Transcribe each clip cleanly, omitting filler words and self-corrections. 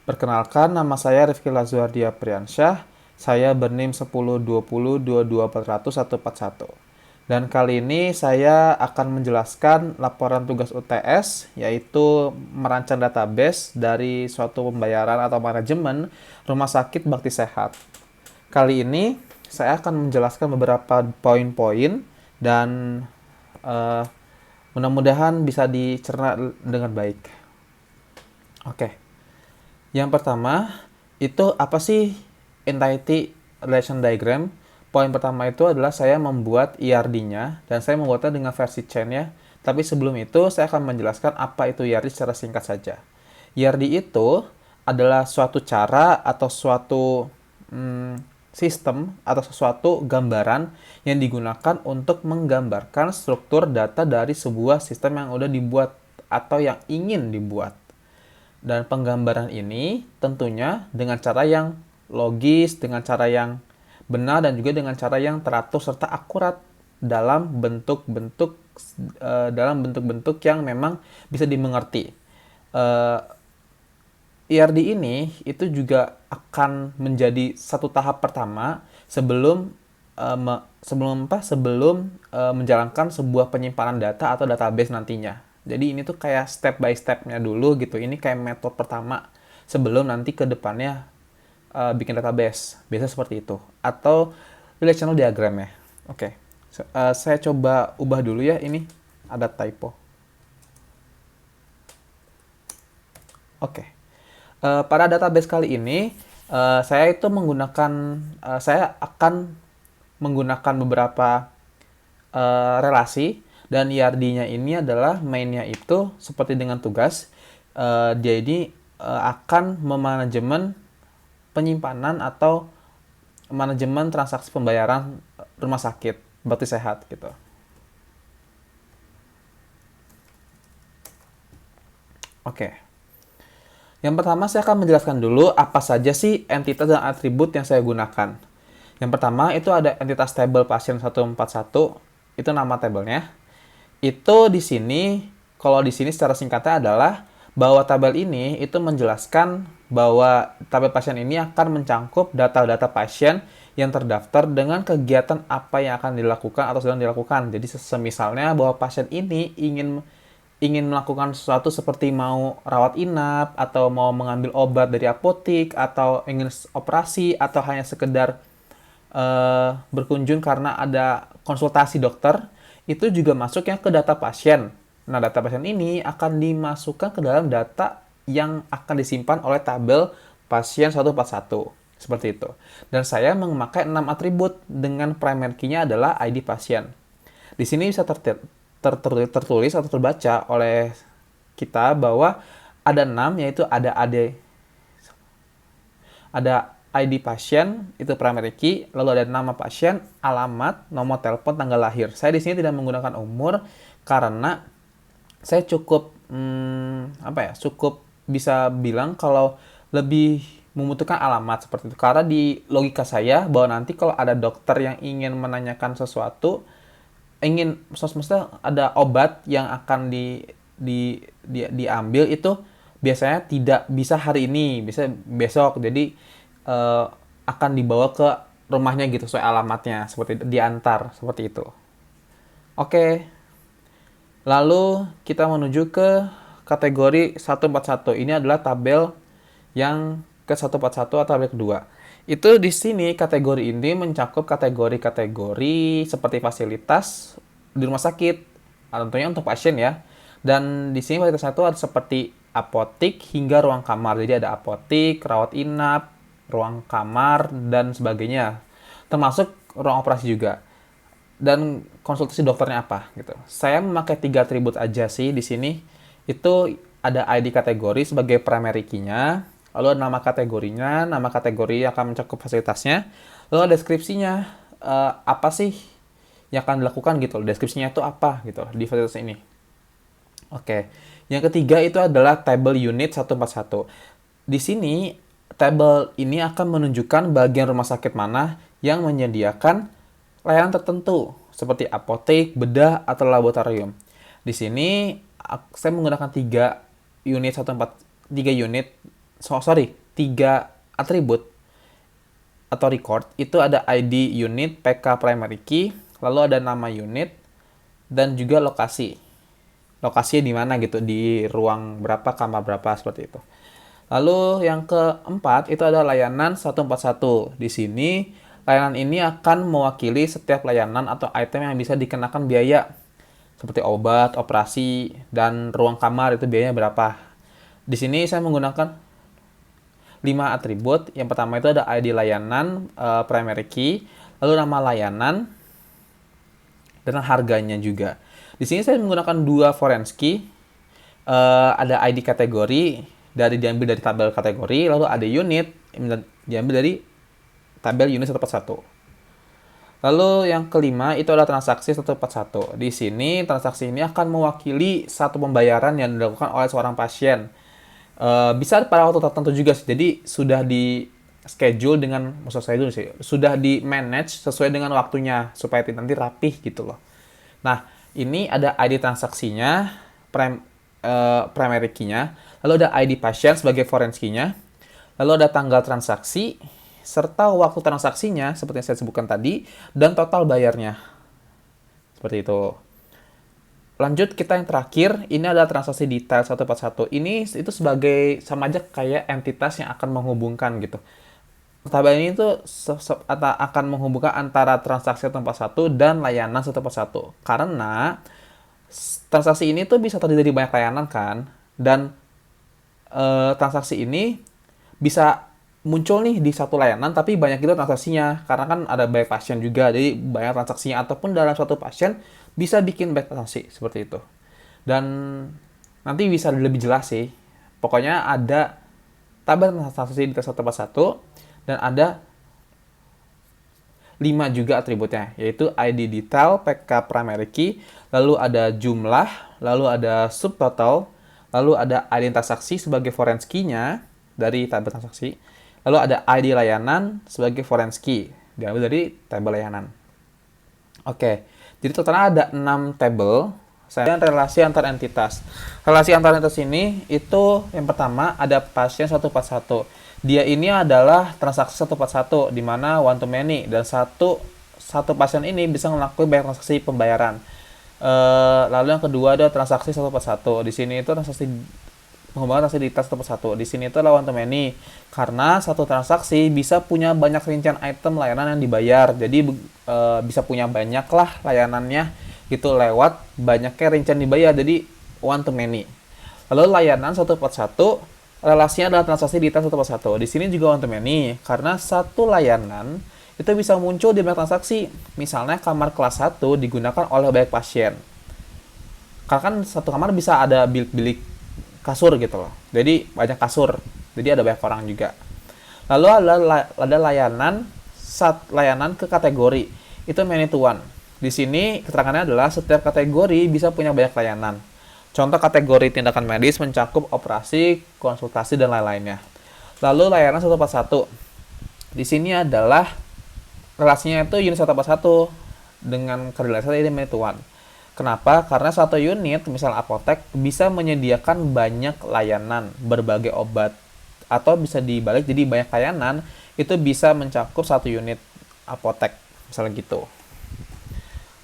Perkenalkan, nama saya Rifki Lazuardia Priyansyah. Saya berNIM 1020222400 Dan kali ini saya akan menjelaskan laporan tugas UTS, yaitu merancang database dari suatu pembayaran atau manajemen Rumah Sakit Bakti Sehat. Kali ini saya akan menjelaskan beberapa poin-poin dan eh, mudah-mudahan bisa dicerna dengan baik. Oke. Yang pertama, itu apa sih Entity Relation Diagram? Poin pertama itu adalah saya membuat IRD-nya, dan saya membuatnya dengan versi chain ya. Tapi sebelum itu, saya akan menjelaskan apa itu IRD secara singkat saja. IRD itu adalah suatu cara atau suatu sistem atau sesuatu gambaran yang digunakan untuk menggambarkan struktur data dari sebuah sistem yang udah dibuat atau yang ingin dibuat. Dan penggambaran ini tentunya dengan cara yang logis, dengan cara yang benar, dan juga dengan cara yang teratur serta akurat dalam bentuk-bentuk yang memang bisa dimengerti. IRD ini itu juga akan menjadi satu tahap pertama sebelum menjalankan sebuah penyimpanan data atau database nantinya. Jadi ini tuh kayak step by stepnya dulu gitu. Ini kayak metode pertama sebelum nanti ke depannya bikin database. Biasa seperti itu. Atau relational diagram ya. Oke. Saya coba ubah dulu ya, ini ada typo. Oke. Pada database kali ini saya akan menggunakan beberapa relasi, dan IRD-nya ini adalah mainnya itu seperti dengan tugas. Dia ini akan memanajemen penyimpanan atau manajemen transaksi pembayaran rumah sakit Bakti Sehat gitu. Oke. Yang pertama saya akan menjelaskan dulu apa saja sih entitas dan atribut yang saya gunakan. Yang pertama itu ada entitas table pasien 141, itu nama tabelnya. Itu di sini, kalau di sini secara singkatnya adalah bahwa tabel ini itu menjelaskan bahwa tabel pasien ini akan mencangkup data-data pasien yang terdaftar dengan kegiatan apa yang akan dilakukan atau sedang dilakukan. Jadi semisalnya bahwa pasien ini ingin melakukan sesuatu seperti mau rawat inap atau mau mengambil obat dari apotik atau ingin operasi atau hanya sekedar berkunjung karena ada konsultasi dokter, itu juga masuknya ke data pasien. Nah, data pasien ini akan dimasukkan ke dalam data yang akan disimpan oleh tabel pasien 141. Seperti itu. Dan saya memakai 6 atribut dengan primary key-nya adalah ID pasien. Di sini bisa tertulis atau terbaca oleh kita bahwa ada 6, yaitu ada ID pasien, itu primary key, lalu ada nama pasien, alamat, nomor telepon, tanggal lahir. Saya di sini tidak menggunakan umur karena saya cukup cukup bisa bilang kalau lebih membutuhkan alamat seperti itu. Karena di logika saya bahwa nanti kalau ada dokter yang ingin menanyakan sesuatu, maksudnya ada obat yang akan diambil, itu biasanya tidak bisa hari ini, bisa besok. Jadi akan dibawa ke rumahnya gitu sesuai alamatnya, seperti itu, diantar seperti itu. Oke. Lalu kita menuju ke kategori 141. Ini adalah tabel yang ke-141 atau tabel kedua. Itu di sini kategori ini mencakup kategori-kategori seperti fasilitas di rumah sakit, tentunya untuk pasien ya. Dan di sini fasilitas satu ada seperti apotik hingga ruang kamar. Jadi ada apotik, rawat inap, ruang kamar, dan sebagainya. Termasuk ruang operasi juga. Dan konsultasi dokternya apa gitu. Saya memakai 3 atribut aja sih di sini. Itu ada ID kategori sebagai primary key-nya, lalu ada nama kategorinya, nama kategori yang akan mencakup fasilitasnya, lalu ada deskripsinya, apa sih yang akan dilakukan gitu. Deskripsinya itu apa gitu di fasilitas ini. Oke. Yang ketiga itu adalah table unit 141. Di sini table ini akan menunjukkan bagian rumah sakit mana yang menyediakan layanan tertentu seperti apotek, bedah, atau laboratorium. Di sini saya menggunakan 3 unit tiga atribut atau record. Itu ada ID unit, PK primary key, lalu ada nama unit, dan juga lokasi. Lokasinya di mana gitu, di ruang berapa, kamar berapa, seperti itu. Lalu yang keempat itu ada layanan 141. Di sini layanan ini akan mewakili setiap layanan atau item yang bisa dikenakan biaya. Seperti obat, operasi, dan ruang kamar itu biayanya berapa. Di sini saya menggunakan 5 atribut. Yang pertama itu ada ID layanan, primary key, lalu nama layanan, dan harganya juga. Di sini saya menggunakan 2 foreign key. Ada ID kategori, diambil dari tabel kategori, lalu ada unit, diambil dari tabel unit 141. Lalu yang kelima itu adalah transaksi 141. Di sini transaksi ini akan mewakili satu pembayaran yang dilakukan oleh seorang pasien. Bisa pada waktu tertentu juga sih. Jadi sudah di schedule dengan, maksud saya dulu sih, sudah di manage sesuai dengan waktunya supaya nanti rapih gitu loh. Nah, ini ada ID transaksinya, primary key-nya, lalu ada ID pasien sebagai foreign key-nya, lalu ada tanggal transaksi, serta waktu transaksinya, seperti yang saya sebutkan tadi, dan total bayarnya. Seperti itu. Lanjut, kita yang terakhir, ini adalah transaksi detail 141. Ini itu sebagai, sama aja kayak entitas yang akan menghubungkan gitu. Tabel ini tuh akan menghubungkan antara transaksi 141 dan layanan 141. Karena transaksi ini tuh bisa terdiri dari banyak layanan kan, dan transaksi ini bisa muncul nih di satu layanan tapi banyak itu transaksinya karena kan ada banyak pasien juga, jadi banyak transaksinya, ataupun dalam suatu pasien bisa bikin banyak transaksi seperti itu. Dan nanti bisa lebih jelas sih, pokoknya ada tabel transaksi di tes 141 dan ada 5 juga atributnya, yaitu ID detail, PK primary key, lalu ada jumlah, lalu ada subtotal, lalu ada ID transaksi sebagai foreign key-nya dari tabel transaksi, lalu ada ID layanan sebagai foreign key, diambil dari tabel layanan. Oke, jadi totalnya ada 6 tabel. Dan relasi antar entitas. Relasi antar entitas ini itu yang pertama ada pasien 141. Dia ini adalah transaksi 141 di mana one to many, dan satu pasien ini bisa melakukan banyak transaksi pembayaran. Lalu yang kedua ada transaksi 141. Di sini itu transaksi menghubungkan transaksi di tas 141. Di sini itu adalah one to many karena satu transaksi bisa punya banyak rincian item layanan yang dibayar. Jadi bisa punya banyak lah layanannya gitu lewat banyaknya rincian dibayar, jadi one to many. Lalu layanan 141 relasinya adalah transaksi di tas 141. Di sini juga one to many karena satu layanan itu bisa muncul di banyak transaksi. Misalnya kamar kelas 1 digunakan oleh banyak pasien. Karena kan satu kamar bisa ada bilik-bilik kasur gitu loh. Jadi banyak kasur. Jadi ada banyak orang juga. Lalu ada layanan ke kategori. Itu many to one. Di sini keterangannya adalah setiap kategori bisa punya banyak layanan. Contoh kategori tindakan medis mencakup operasi, konsultasi, dan lain-lainnya. Lalu layanan 141. Di sini adalah relasinya itu unit 141 dengan korelasi ini many to one. Kenapa? Karena satu unit, misal apotek, bisa menyediakan banyak layanan, berbagai obat. Atau bisa dibalik, jadi banyak layanan, itu bisa mencakup satu unit apotek. Misalnya gitu.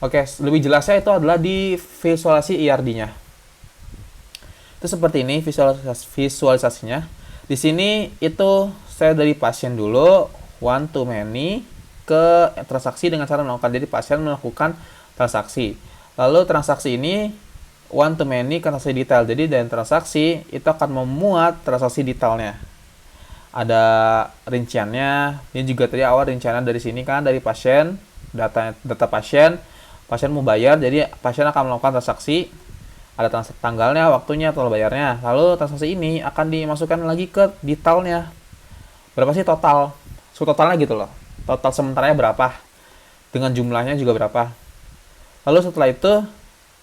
Oke, lebih jelasnya itu adalah di visualisasi IRD-nya. Itu seperti ini visualisasinya. Di sini itu saya dari pasien dulu, one to many, ke transaksi dengan cara melakukan. Jadi pasien melakukan transaksi. Lalu transaksi ini one to many ke transaksi detail. Jadi dari transaksi itu akan memuat transaksi detailnya. Ada rinciannya. Ini juga tadi awal rinciannya dari sini kan, dari pasien, data pasien. Pasien mau bayar, jadi pasien akan melakukan transaksi, ada tanggalnya, waktunya, total bayarnya. Lalu transaksi ini akan dimasukkan lagi ke detailnya. Berapa sih total? Totalnya gitu loh. Total sementaranya berapa? Dengan jumlahnya juga berapa? Lalu setelah itu,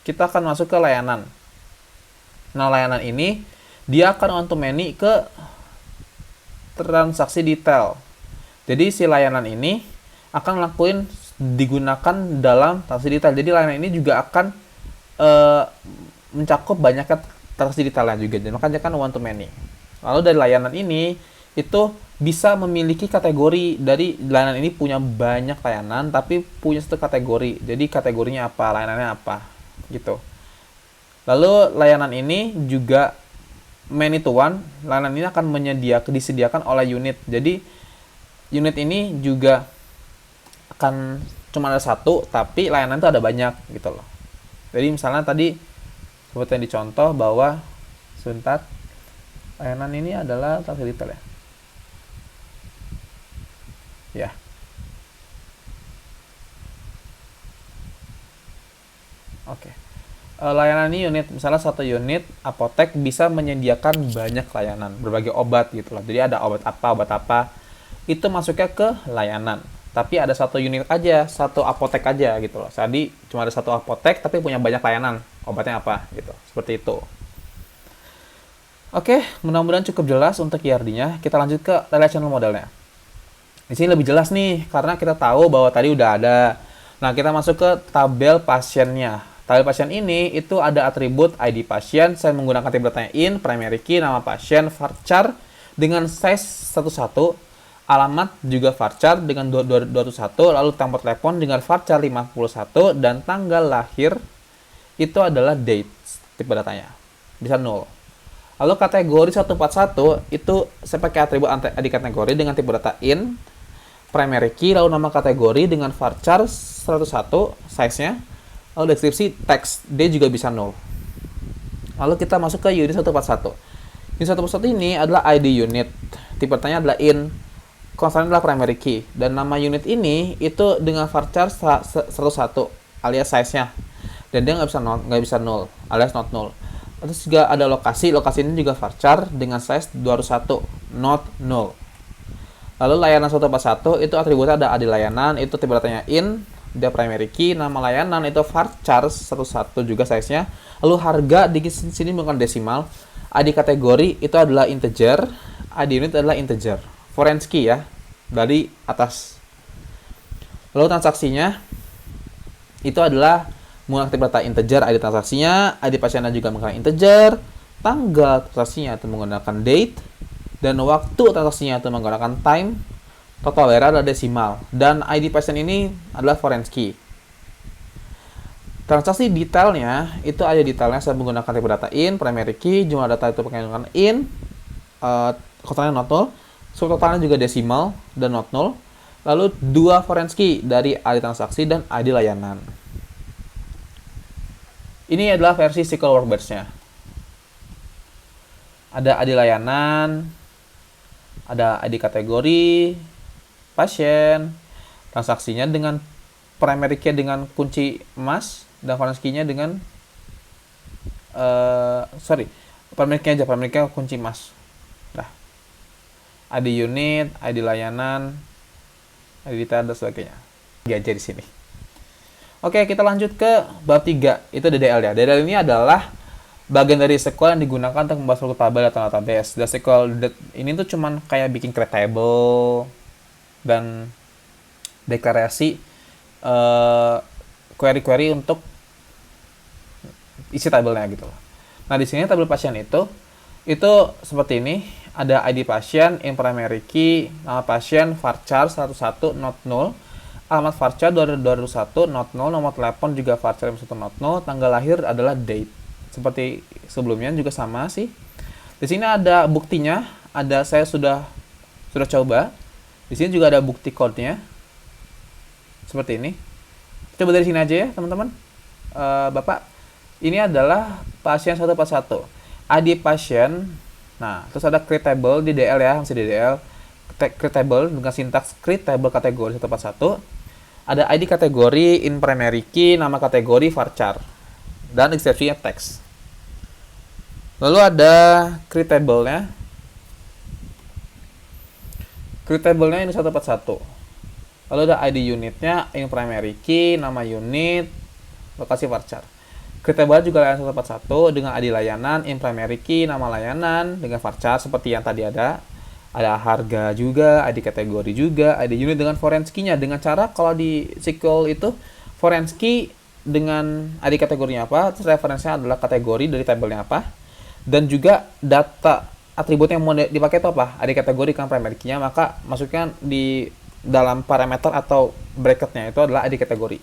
kita akan masuk ke layanan. Nah, layanan ini, dia akan on to many ke transaksi detail. Jadi, si layanan ini akan ngelakuin digunakan dalam transaksi detail. Jadi layanan ini juga akan mencakup banyaknya transaksi detailnya juga. Dan makanya kan one to many. Lalu dari layanan ini itu bisa memiliki kategori. Dari layanan ini punya banyak layanan tapi punya satu kategori. Jadi kategorinya apa, layanannya apa gitu. Lalu layanan ini juga many to one, layanan ini akan disediakan oleh unit. Jadi unit ini juga akan cuma ada satu, tapi layanan itu ada banyak gitu loh. Jadi misalnya tadi seperti yang dicontoh bahwa sebentar, layanan ini adalah detail ya. Ya. Oke. Layanan ini unit, misalnya satu unit apotek bisa menyediakan banyak layanan, berbagai obat gitu loh. Jadi ada obat apa, itu masuknya ke layanan. Tapi ada satu unit aja, satu apotek aja gitu loh. Jadi cuma ada satu apotek tapi punya banyak layanan, obatnya apa gitu. Seperti itu. Oke, mudah-mudahan cukup jelas untuk IRD-nya. Kita lanjut ke relational modelnya. Di sini lebih jelas nih, karena kita tahu bahwa tadi udah ada. Nah, kita masuk ke tabel pasiennya. Tabel pasien ini itu ada atribut ID pasien, saya menggunakan tipe datanya in, primary key, nama pasien, varchar dengan size 11, alamat juga varchar dengan 221, lalu nomor telepon dengan varchar 51, dan tanggal lahir itu adalah date, tipe datanya. Bisa 0. Lalu kategori 141 itu saya pakai atribut ID kategori dengan tipe data in, primary key, lalu nama kategori dengan varchar 101, size-nya, lalu deskripsi teks, D juga bisa 0. Lalu kita masuk ke unit 141. Unit 141 ini adalah ID unit, tipe datanya adalah in, konstannya adalah primary key, dan nama unit ini itu dengan varchar 101 alias size-nya, dan dia nggak bisa 0 alias not 0. Terus juga ada lokasi ini juga varchar dengan size 201 not 0. Lalu layanan 141 itu atributnya ada ID layanan, itu tipe datanya in, dia primary key, nama layanan itu varchar 11 juga size-nya. Lalu harga di sini bukan desimal. ID kategori itu adalah integer, ID unit adalah integer. Foreign key ya, dari atas. Lalu transaksinya itu adalah menggunakan tipe data integer, ID transaksinya, ID pasiennya juga menggunakan integer, tanggal transaksinya itu menggunakan date, dan waktu transaksinya itu menggunakan time, total bayar adalah desimal, dan ID pasien ini adalah foreign key. Transaksi detailnya itu ada detailnya saya menggunakan tipe data in, primary key, jumlah data itu menggunakan in, kotorannya not 0, subtotalnya juga desimal dan not 0, lalu 2 foreign key dari ID transaksi dan ID layanan. Ini adalah versi SQL Workbench-nya. Ada ID layanan, ada ID kategori, pasien, transaksinya dengan primary key dengan kunci emas, dan foreign key-nya dengan primary key aja, primary key kunci emas. Nah, ID unit, ID layanan, ID detail dan sebagainya. Aja di sini. Oke, kita lanjut ke bab 3, itu DDL ya. DDL ini adalah bagian dari SQL yang digunakan untuk membahas struktur tabel atau database. Dan SQL ini tuh cuman kayak bikin create table dan deklarasi query-query untuk isi tabelnya gitu loh. Nah, di sini tabel pasien itu seperti ini, ada ID pasien, in primary key, nama pasien, varchar 11 not 0, alamat varchar 221 not 0, nomor telepon juga varchar 1 not 0, tanggal lahir adalah date. Seperti sebelumnya juga sama sih. Di sini ada buktinya, saya sudah coba. Di sini juga ada bukti code-nya. Seperti ini. Coba dari sini aja ya, teman-teman. Bapak, ini adalah pasien 141. ID pasien. Nah, terus ada create table di DL ya, masih DDL. Create table dengan sintaks create table kategori 141. Ada ID kategori, in primary key, nama kategori, varchar, dan exception teks. Lalu ada create table-nya. Create table-nya ini 141. Lalu ada ID unitnya, in primary key, nama unit, lokasi varchar. Create table juga layanan 141 dengan ID layanan, in primary key, nama layanan, dengan varchar seperti yang tadi ada. Ada harga juga, ID kategori juga, ID unit dengan foreign key-nya. Dengan cara kalau di SQL itu foreign key dengan ID kategorinya apa, terus referensinya adalah kategori dari tabelnya apa, dan juga data atribut yang mau dipakai itu apa? Ada kategori kan primary key-nya, maka masukkan di dalam parameter atau bracketnya itu adalah ID kategori.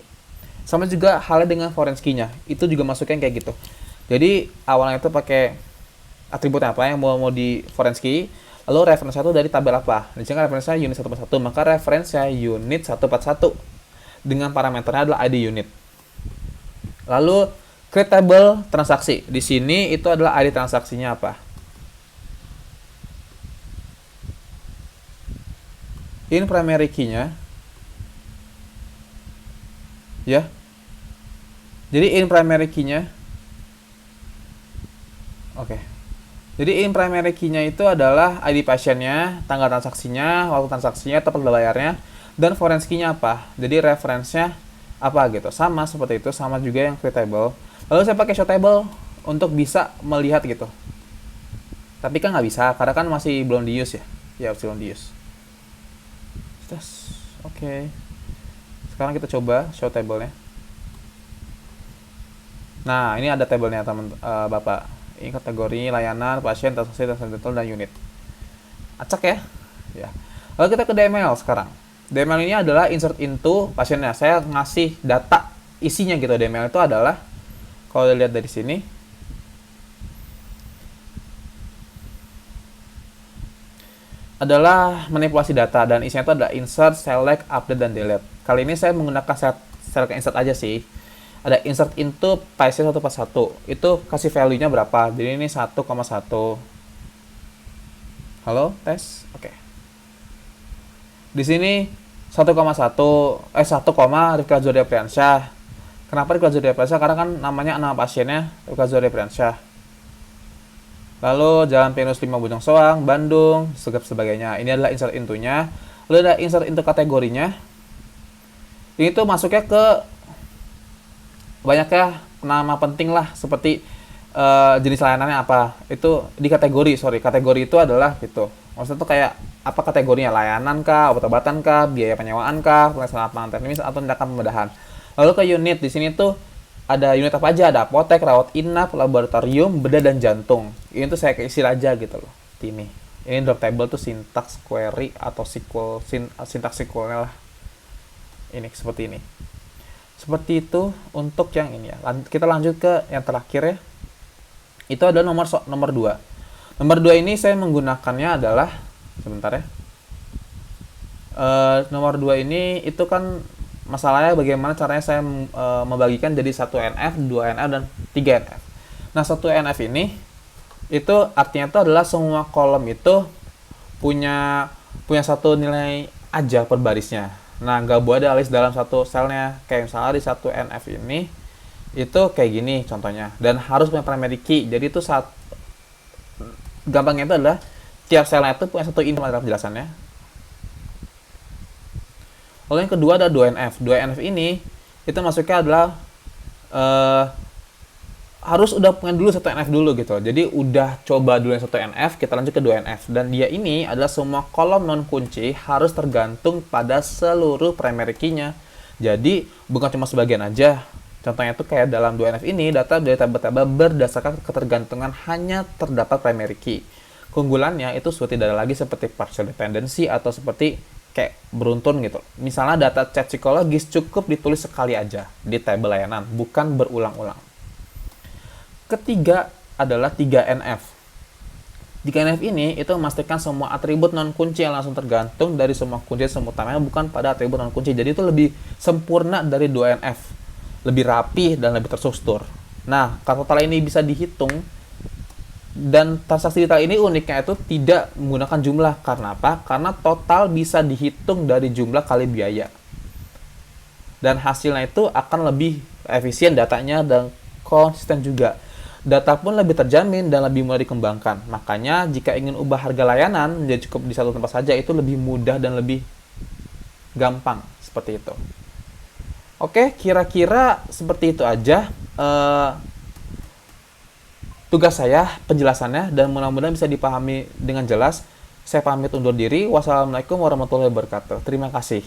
Sama juga halnya dengan foreign key-nya, itu juga masukkan kayak gitu. Jadi awalnya itu pakai atribut apa yang mau di foreign key, lalu reference itu dari tabel apa. Di sini kan referensinya unit 141, maka referensinya unit 141 dengan parameternya adalah ID unit. Lalu create table transaksi. Di sini itu adalah ID transaksinya apa? In primary key-nya ya. Jadi in primary key-nya oke. Jadi in primary key-nya itu adalah ID pasien-nya, tanggal transaksinya, waktu transaksinya, tempat bayarnya, dan foreign key-nya apa. Jadi reference-nya apa gitu. Sama seperti itu, sama juga yang create table. Lalu saya pakai show table untuk bisa melihat gitu. Tapi kan nggak bisa, karena kan masih belum di use ya. Ya, belum di use. Oke. Sekarang kita coba show table-nya. Nah, ini ada tabelnya teman Bapak. Ini kategori layanan, pasien, transaksi, dan unit. Acak ya? Ya. Lalu kita ke DML sekarang. DML ini adalah insert into pasiennya. Saya ngasih data isinya gitu. DML itu adalah kalau dilihat dari sini adalah manipulasi data dan isinya itu adalah insert, select, update, dan delete. Kali ini saya menggunakan select insert aja sih. Ada insert into pasien 1 per 1. Itu kasih value-nya berapa. Jadi ini 1,1. Halo, tes. Oke. Di sini 1,1 Rifka Zoria Priyansyah. Kenapa Rifka Zoria Priyansyah? Karena kan namanya nama pasiennya Rifka Zoria Priyansyah. Lalu Jalan Pinus 5 Bojong Soang, Bandung, sebagainya. Ini adalah insert into-nya. Lalu ada insert into kategorinya. Ini tuh masuknya ke banyaknya nama penting lah, seperti jenis layanannya apa. Itu di kategori, kategori itu adalah gitu. Maksudnya tuh kayak apa kategorinya, layanan kah, obat-obatan kah, biaya penyewaan kah, pelaksanaan lapangan teknis atau tindakan pembedahan. Lalu ke unit, di sini tuh ada unit apa aja, ada apotek, rawat inap, laboratorium, bedah, dan jantung. Ini tuh saya isi aja gitu loh. Ini drop table tuh syntax query atau SQL, syntax SQL-nya lah. Ini seperti ini. Seperti itu untuk yang ini ya. Kita lanjut ke yang terakhir ya. Itu adalah nomor 2. Nomor 2 ini saya menggunakannya adalah sebentar ya. Nomor 2 ini itu kan masalahnya bagaimana caranya saya membagikan jadi 1 NF, 2 NF, dan 3 NF. Nah, 1 NF ini itu artinya itu adalah semua kolom itu punya satu nilai aja per barisnya. Nah, nggak boleh ada list dalam satu selnya. Kayak misalnya di 1 NF ini itu kayak gini contohnya. Dan harus punya primary key. Jadi itu gampangnya itu adalah tiap selnya itu punya satu input dalam penjelasannya. Lalu yang kedua ada 2NF. 2NF ini itu masuknya adalah harus udah punya dulu 1NF dulu gitu. Jadi udah coba dulu yang 1NF, kita lanjut ke 2NF. Dan dia ini adalah semua kolom non kunci harus tergantung pada seluruh primary key-nya. Jadi bukan cuma sebagian aja. Contohnya itu kayak dalam 2NF ini data dari tabel-tabel berdasarkan ketergantungan hanya terdapat primary key. Keunggulannya itu sudah tidak ada lagi seperti partial dependency atau seperti kayak beruntun gitu. Misalnya data chat psikologis cukup ditulis sekali aja di tabel layanan, bukan berulang-ulang. Ketiga adalah 3NF. 3NF ini itu memastikan semua atribut non kunci yang langsung tergantung dari semua kunci utamanya bukan pada atribut non kunci. Jadi itu lebih sempurna dari 2NF. Lebih rapi dan lebih terstruktur. Nah, total ini bisa dihitung. Dan transaksi detail ini uniknya itu tidak menggunakan jumlah. Karena apa? Karena total bisa dihitung dari jumlah kali biaya. Dan hasilnya itu akan lebih efisien datanya dan konsisten juga. Data pun lebih terjamin dan lebih mudah dikembangkan. Makanya jika ingin ubah harga layanan menjadi cukup di satu tempat saja itu lebih mudah dan lebih gampang. Seperti itu. Oke, kira-kira seperti itu aja. Tugas saya, penjelasannya, dan mudah-mudahan bisa dipahami dengan jelas. Saya pamit undur diri. Wassalamualaikum warahmatullahi wabarakatuh. Terima kasih.